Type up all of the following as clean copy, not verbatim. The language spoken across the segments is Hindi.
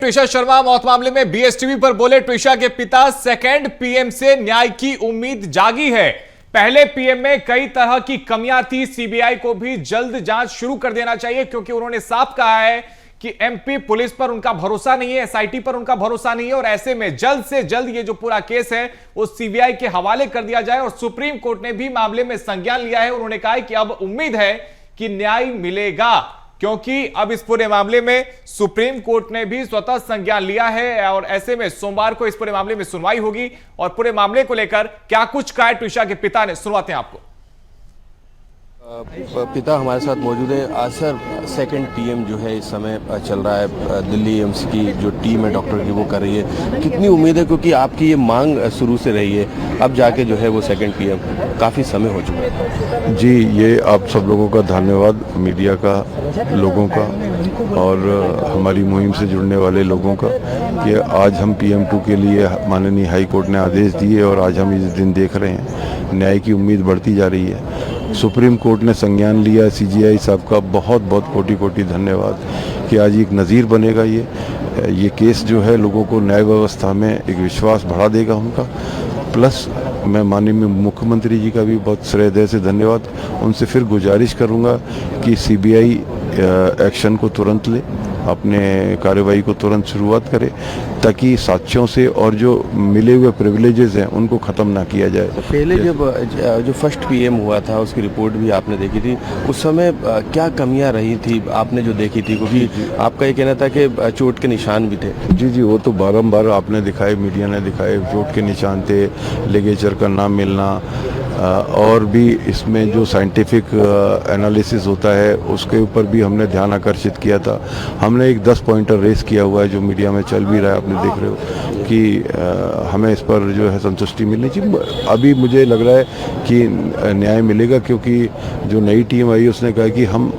ट्विशा शर्मा मौत मामले में बीएसटीवी पर बोले ट्विशा के पिता सेकंड पीएम से न्याय की उम्मीद जागी है। पहले पीएम में कई तरह की कमियां थी, सीबीआई को भी जल्द जांच शुरू कर देना चाहिए क्योंकि उन्होंने साफ कहा है कि एमपी पुलिस पर उनका भरोसा नहीं है, एसआईटी पर उनका भरोसा नहीं है और ऐसे में जल्द से जल्द ये जो पूरा केस है वो सीबीआई के हवाले कर दिया जाए। और सुप्रीम कोर्ट ने भी मामले में संज्ञान लिया है। उन्होंने कहा कि अब उम्मीद है कि न्याय मिलेगा क्योंकि अब इस पूरे मामले में सुप्रीम कोर्ट ने भी स्वतः संज्ञान लिया है और ऐसे में सोमवार को इस पूरे मामले में सुनवाई होगी। और पूरे मामले को लेकर क्या कुछ कहा ट्विशा के पिता ने, सुनवाते हैं आपको। पिता हमारे साथ मौजूद है। आज सर, सेकंड पीएम जो है इस समय चल रहा है, दिल्ली एम्स की जो टीम है डॉक्टर की वो कर रही है, कितनी उम्मीद है? क्योंकि आपकी ये मांग शुरू से रही है, अब जाके जो है वो सेकंड पीएम, काफ़ी समय हो चुका है। जी, ये आप सब लोगों का धन्यवाद, मीडिया का, लोगों का और हमारी मुहिम से जुड़ने वाले लोगों का कि आज हम PM2 के लिए माननीय हाई कोर्ट ने आदेश दिए और आज हम इस दिन देख रहे हैं। न्याय की उम्मीद बढ़ती जा रही है। सुप्रीम कोर्ट ने संज्ञान लिया। CJI साहब का बहुत बहुत कोटि कोटि धन्यवाद कि आज एक नज़ीर बनेगा। ये केस जो है लोगों को न्याय व्यवस्था में एक विश्वास बढ़ा देगा उनका। प्लस मैं माननीय मुख्यमंत्री जी का भी बहुत श्रद्धेय से धन्यवाद। उनसे फिर गुजारिश करूंगा कि CBI एक्शन को तुरंत ले, अपने कार्रवाई को तुरंत शुरुआत करे ताकि साक्ष्यों से और जो मिले हुए प्रिविलेजेस हैं उनको ख़त्म ना किया जाए। तो पहले जब जो फर्स्ट पीएम हुआ था उसकी रिपोर्ट भी आपने देखी थी, उस समय क्या कमियां रही थी आपने जो देखी थी? क्योंकि आपका ये कहना था कि चोट के निशान भी थे। जी, वो तो बारंबार आपने दिखाए, मीडिया ने दिखाए, चोट के निशान थे, लिगेचर का ना मिलना और भी इसमें जो साइंटिफिक एनालिसिस होता है उसके ऊपर भी हमने ध्यान आकर्षित किया था। हमने एक 10 पॉइंटर रेस किया हुआ है जो मीडिया में चल भी रहा है, आपने देख रहे हो कि हमें इस पर जो है संतुष्टि मिलनी चाहिए। अभी मुझे लग रहा है कि न्याय मिलेगा क्योंकि जो नई टीम आई उसने कहा कि हम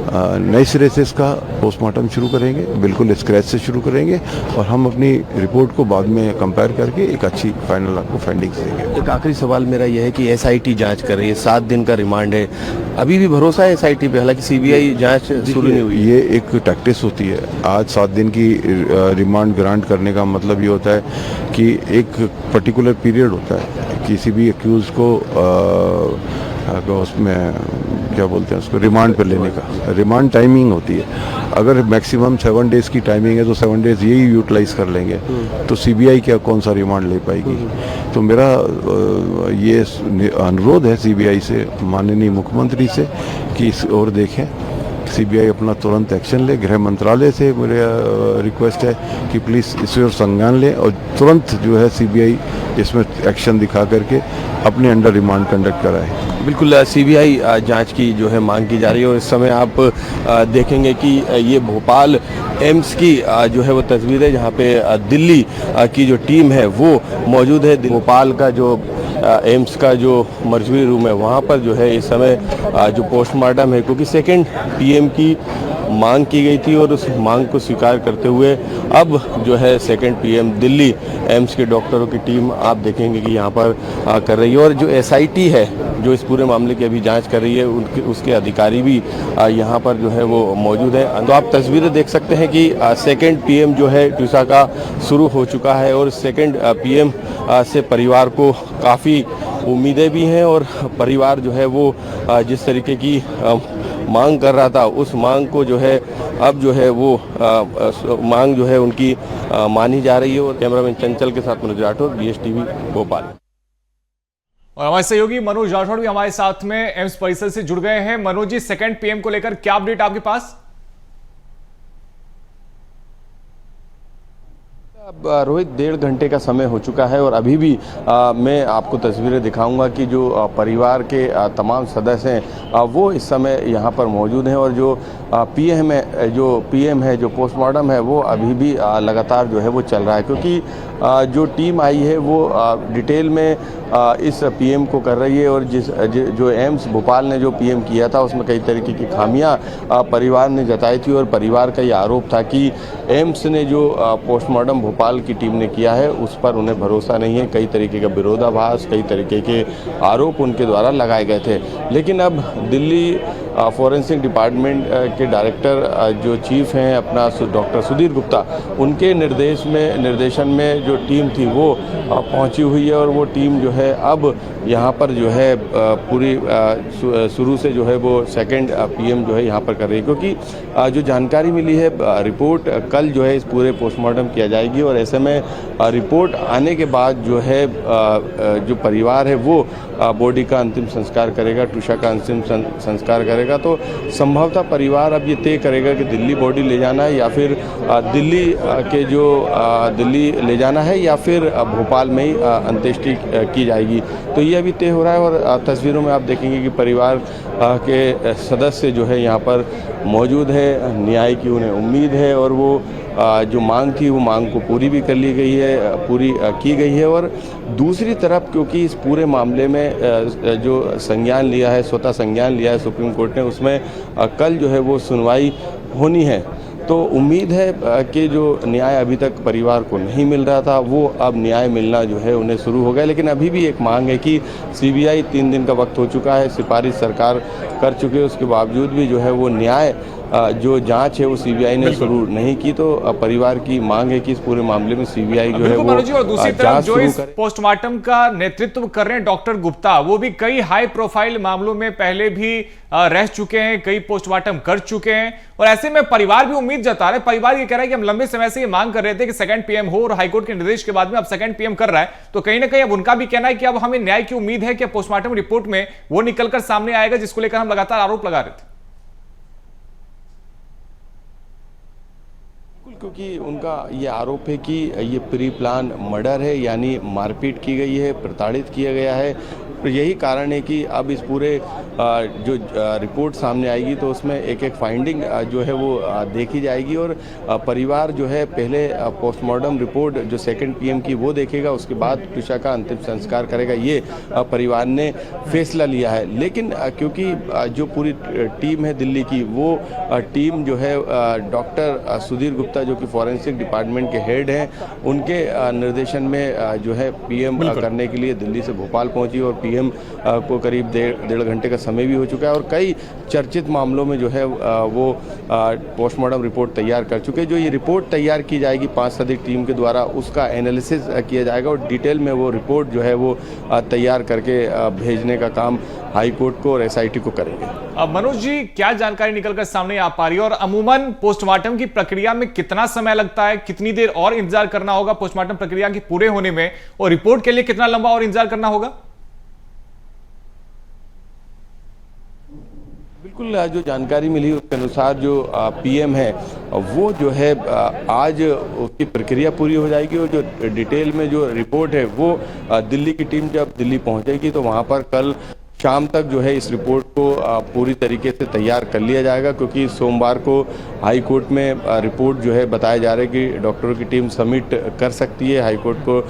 नए सिरे से इसका पोस्टमार्टम शुरू करेंगे, बिल्कुल स्क्रैच से शुरू करेंगे और हम अपनी रिपोर्ट को बाद में कंपेयर करके एक अच्छी फाइनल आपको फाइंडिंग्स देंगे। एक आखिरी सवाल मेरा यह है कि SIT जांच कर रही है, 7 दिन का रिमांड है, अभी भी भरोसा है SIT पे? हालांकि CBI जांच शुरू नहीं हुई। ये एक टैक्टिस होती है। आज 7 दिन की रिमांड ग्रांट करने का मतलब ये होता है कि एक पर्टिकुलर पीरियड होता है किसी भी एक्यूज को उसमें क्या बोलते हैं उसको, रिमांड पर लेने का। रिमांड टाइमिंग होती है। अगर मैक्सिमम 7 डेज़ की टाइमिंग है तो 7 डेज़ यही यूटिलाइज कर लेंगे तो CBI क्या कौन सा रिमांड ले पाएगी? तो मेरा ये अनुरोध है CBI से, माननीय मुख्यमंत्री से कि इस ओर देखें, CBI अपना तुरंत एक्शन ले। गृह मंत्रालय से मेरे रिक्वेस्ट है कि प्लीज़ इस ओर संज्ञान लें और तुरंत जो है CBI इसमें एक्शन दिखा करके अपने अंडर रिमांड कंडक्ट कराए। बिल्कुल, CBI जांच की जो है मांग की जा रही है और इस समय आप देखेंगे कि ये भोपाल एम्स की जो है वो तस्वीर है जहाँ पे दिल्ली की जो टीम है वो मौजूद है। भोपाल का जो एम्स का जो मर्जरी रूम है वहाँ पर जो है इस समय जो पोस्टमार्टम है, क्योंकि सेकंड पीएम की मांग की गई थी और उस मांग को स्वीकार करते हुए अब जो है सेकंड पीएम दिल्ली एम्स के डॉक्टरों की टीम आप देखेंगे कि यहाँ पर कर रही है और जो SIT है जो इस पूरे मामले की अभी जांच कर रही है उसके अधिकारी भी यहाँ पर जो है वो मौजूद है। तो आप तस्वीरें देख सकते हैं कि सेकंड पीएम जो है ट्विशा का शुरू हो चुका है और सेकंड पीएम से परिवार को काफ़ी उम्मीदें भी हैं और परिवार जो है वो जिस तरीके की मांग कर रहा था उस मांग को जो है अब जो है वो मांग जो है उनकी मानी जा रही है। और कैमरामैन चंचल के साथ मनोज राठौर, BSTV भोपाल। और हमारे सहयोगी मनोज राठौड़ भी हमारे साथ में एम्स परिसर से जुड़ गए हैं। मनोज जी, सेकंड पीएम को लेकर क्या अपडेट आपके पास? अब रोहित, 1.5 घंटे का समय हो चुका है और अभी भी मैं आपको तस्वीरें दिखाऊंगा कि जो परिवार के तमाम सदस्य हैं वो इस समय यहाँ पर मौजूद हैं और जो पीएम है जो पोस्टमार्टम है वो अभी भी लगातार जो है वो चल रहा है, क्योंकि जो टीम आई है वो डिटेल में इस पीएम को कर रही है और जो एम्स भोपाल ने जो पीएम किया था उसमें कई तरीके की खामियां परिवार ने जताई थी और परिवार का ये आरोप था कि एम्स ने जो पोस्टमार्टम भोपाल की टीम ने किया है उस पर उन्हें भरोसा नहीं है। कई तरीके का विरोधाभास, कई तरीके के आरोप उनके द्वारा लगाए गए थे। लेकिन अब दिल्ली फॉरेंसिक डिपार्टमेंट के डायरेक्टर जो चीफ हैं अपना डॉक्टर सुधीर गुप्ता, उनके निर्देशन में जो टीम थी वो पहुंची हुई है और वो टीम जो है अब यहाँ पर जो है पूरी शुरू से जो है वो सेकंड पीएम जो है यहाँ पर कर रही है, क्योंकि जो जानकारी मिली है रिपोर्ट कल जो है इस पूरे पोस्टमार्टम किया जाएगी और ऐसे में रिपोर्ट आने के बाद जो है जो परिवार है वो बॉडी का अंतिम संस्कार करेगा, ट्रुषा का अंतिम संस्कार करेगा। तो संभवतः परिवार अब ये तय करेगा कि दिल्ली बॉडी ले जाना है या फिर दिल्ली ले जाना है या फिर भोपाल में ही अंत्येष्टि की जाएगी। तो ये अभी तय हो रहा है और तस्वीरों में आप देखेंगे कि परिवार के सदस्य जो है यहाँ पर मौजूद है, न्याय की उन्हें उम्मीद है और वो जो मांग थी वो मांग को पूरी भी कर ली गई है, पूरी की गई है। और दूसरी तरफ क्योंकि इस पूरे मामले में जो संज्ञान लिया है, स्वतः संज्ञान लिया है सुप्रीम कोर्ट ने, उसमें कल जो है वो सुनवाई होनी है। तो उम्मीद है कि जो न्याय अभी तक परिवार को नहीं मिल रहा था वो अब न्याय मिलना जो है उन्हें शुरू हो गया। लेकिन अभी भी एक मांग है कि सीबीआई 3 दिन का वक्त हो चुका है, सिफारिश सरकार कर चुकी है, उसके बावजूद भी जो है वो न्याय जो जांच है वो सीबीआई ने शुरू नहीं की। तो परिवार की मांग है कि इस पूरे मामले में सीबीआई जो है वो और दूसरी तरफ जो इस पोस्टमार्टम का नेतृत्व कर रहे हैं डॉक्टर गुप्ता, वो भी कई हाई प्रोफाइल मामलों में पहले भी रह चुके हैं, कई पोस्टमार्टम कर चुके हैं और ऐसे में परिवार भी उम्मीद जता रहा है। परिवार ये कह रहा है कि हम लंबे समय से ये मांग कर रहे थे कि सेकंड पीएम हो और हाईकोर्ट के निर्देश के बाद में अब सेकंड पीएम कर रहा है। तो कहीं ना कहीं अब उनका भी कहना है कि अब हमें न्याय की उम्मीद है कि पोस्टमार्टम रिपोर्ट में वो निकलकर सामने आएगा जिसको लेकर हम लगातार आरोप लगा रहे थे। क्योंकि उनका ये आरोप है कि ये प्री प्लान मर्डर है, यानी मारपीट की गई है, प्रताड़ित किया गया है। तो यही कारण है कि अब इस पूरे जो रिपोर्ट सामने आएगी तो उसमें एक एक फाइंडिंग जो है वो देखी जाएगी और परिवार जो है पहले पोस्टमार्टम रिपोर्ट जो सेकंड पीएम की वो देखेगा, उसके बाद ट्रुषा का अंतिम संस्कार करेगा। ये परिवार ने फैसला लिया है। लेकिन क्योंकि जो पूरी टीम है दिल्ली की, वो टीम जो है डॉक्टर सुधीर गुप्ता जो कि फॉरेंसिक डिपार्टमेंट के हेड हैं, उनके निर्देशन में जो है पीएम करने के लिए दिल्ली से भोपाल पहुंची और पीएम को करीब डेढ़ घंटे का समय भी हो चुका है और कई चर्चित मामलों में जो है वो पोस्टमार्टम रिपोर्ट तैयार कर चुके हैं। जो ये रिपोर्ट तैयार की जाएगी 5 सदस्य टीम के द्वारा, उसका एनालिसिस किया जाएगा और डिटेल में वो रिपोर्ट जो है वो तैयार करके भेजने का काम हाई कोर्ट को और एसआईटी को करेंगे। अब मनोज जी, क्या जानकारी निकलकर सामने आ पा रही है और अमूमन पोस्टमार्टम की प्रक्रिया में कितना समय लगता है, कितनी देर और इंतजार करना होगा पोस्टमार्टम प्रक्रिया के पूरे होने में और रिपोर्ट के लिए कितना लंबा और इंतजार करना होगा? बिल्कुल, जो जानकारी मिली उसके अनुसार जो पीएम है वो जो है आज उसकी प्रक्रिया पूरी हो जाएगी और जो डिटेल में जो रिपोर्ट है वो दिल्ली की टीम जब दिल्ली पहुंचेगी तो वहां पर कल शाम तक जो है इस रिपोर्ट को पूरी तरीके से तैयार कर लिया जाएगा, क्योंकि सोमवार को हाई कोर्ट में रिपोर्ट जो है बताया जा रहा है कि डॉक्टरों की टीम सबमिट कर सकती है, हाई कोर्ट को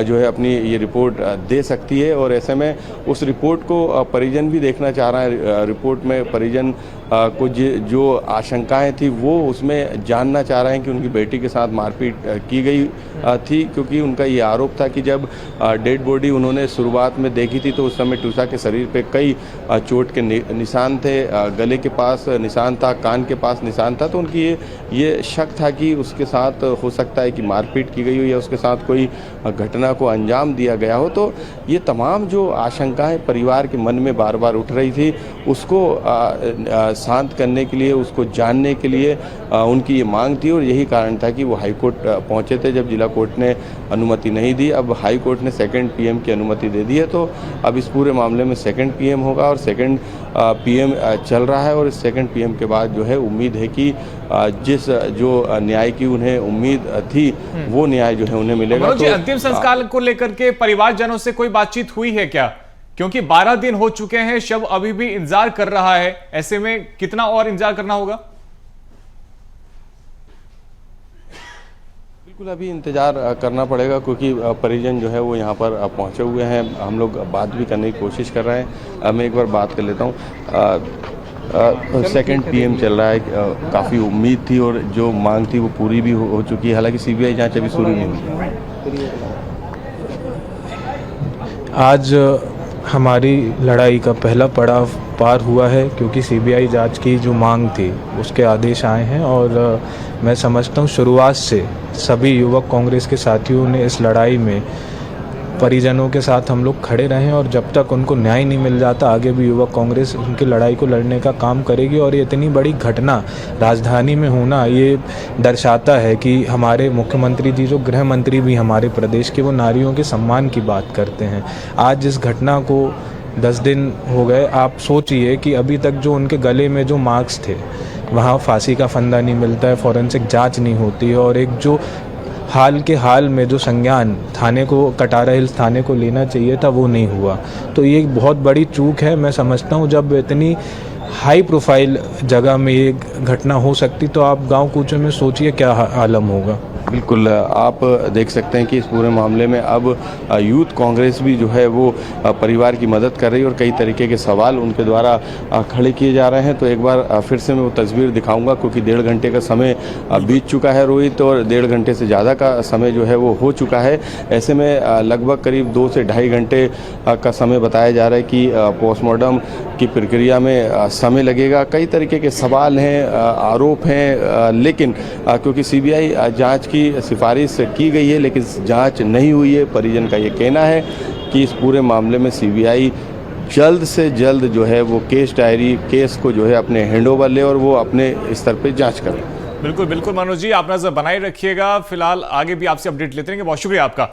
जो है अपनी ये रिपोर्ट दे सकती है। और ऐसे में उस रिपोर्ट को परिजन भी देखना चाह रहा है। रिपोर्ट में परिजन को जो आशंकाएं थी वो उसमें जानना चाह रहे हैं कि उनकी बेटी के साथ मारपीट की गई थी, क्योंकि उनका ये आरोप था कि जब डेड बॉडी उन्होंने शुरुआत में देखी थी तो उस समय ट्रुषा के शरीर पे कई चोट के निशान थे, गले के पास निशान था, कान के पास निशान था। तो उनकी ये शक था कि उसके साथ हो सकता है कि मारपीट की गई हो या उसके साथ कोई घटना को अंजाम दिया गया हो। तो ये तमाम जो आशंकाएं परिवार के मन में बार बार उठ रही थी उसको शांत करने के लिए, उसको जानने के लिए उनकी ये मांग थी और यही कारण था कि वो हाई कोर्ट पहुंचे थे जब जिला कोर्ट ने अनुमति नहीं दी। अब हाई कोर्ट ने सेकंड पीएम की अनुमति दे दी है, तो अब इस पूरे मामले में सेकंड पीएम होगा और सेकंड पीएम चल रहा है और इस सेकंड पीएम के बाद जो है उम्मीद है कि जिस जो न्याय की उन्हें उम्मीद थी वो न्याय जो है उन्हें मिलेगा। तो अंतिम संस्कार को लेकर के परिवारजनों से कोई बातचीत हुई है क्या? क्योंकि 12 दिन हो चुके हैं, शव अभी भी इंतजार कर रहा है, ऐसे में कितना और इंतजार करना होगा? बिल्कुल, अभी इंतजार करना पड़ेगा क्योंकि परिजन जो है वो यहाँ पर पहुँचे हुए हैं। हम लोग बात भी करने की कोशिश कर रहे हैं। मैं एक बार बात कर लेता हूँ। सेकंड पीएम चल रहा है, काफ़ी उम्मीद थी और जो मांग थी वो पूरी भी हो चुकी है, हालांकि सीबीआई जांच अभी शुरू नहीं हुई। आज हमारी लड़ाई का पहला पड़ाव पार हुआ है, क्योंकि सीबीआई जांच की जो मांग थी उसके आदेश आए हैं। और मैं समझता हूँ शुरुआत से सभी युवक कांग्रेस के साथियों ने इस लड़ाई में परिजनों के साथ हम लोग खड़े रहें, और जब तक उनको न्याय नहीं मिल जाता आगे भी युवक कांग्रेस उनकी लड़ाई को लड़ने का काम करेगी। और ये इतनी बड़ी घटना राजधानी में होना ये दर्शाता है कि हमारे मुख्यमंत्री जी, जो गृह मंत्री भी हमारे प्रदेश के, वो नारियों के सम्मान की बात करते हैं। आज इस घटना को 10 दिन हो गए। आप सोचिए कि अभी तक जो उनके गले में जो मार्क्स थे, वहाँ फांसी का फंदा नहीं मिलता है, फॉरेंसिक जांच नहीं होती है, और एक जो हाल के हाल में जो संज्ञान थाने को, कटारा हिल्स थाने को लेना चाहिए था, वो नहीं हुआ। तो ये एक बहुत बड़ी चूक है। मैं समझता हूँ जब इतनी हाई प्रोफाइल जगह में ये घटना हो सकती, तो आप गांव कूचे में सोचिए क्या आलम होगा। बिल्कुल, आप देख सकते हैं कि इस पूरे मामले में अब यूथ कांग्रेस भी जो है वो परिवार की मदद कर रही है, और कई तरीके के सवाल उनके द्वारा खड़े किए जा रहे हैं। तो एक बार फिर से मैं वो तस्वीर दिखाऊंगा, क्योंकि 1.5 घंटे का समय बीत चुका है रोहित, और 1.5 घंटे से ज़्यादा का समय जो है वो हो चुका है। ऐसे में लगभग करीब 2 से ढाई घंटे का समय बताया जा रहा है कि पोस्टमार्टम की प्रक्रिया में समय लगेगा। कई तरीके के सवाल हैं, आरोप हैं, लेकिन क्योंकि सीबीआई जांच की सिफारिश की गई है लेकिन जांच नहीं हुई है, परिजन का ये कहना है कि इस पूरे मामले में सीबीआई जल्द से जल्द जो है वो केस को जो है अपने हैंडओवर ले और वो अपने स्तर पे जांच करें। बिल्कुल बिल्कुल मनोज जी, आप नजर बनाए रखिएगा। फिलहाल आगे भी आपसे अपडेट लेते रहेंगे। बहुत शुक्रिया आपका।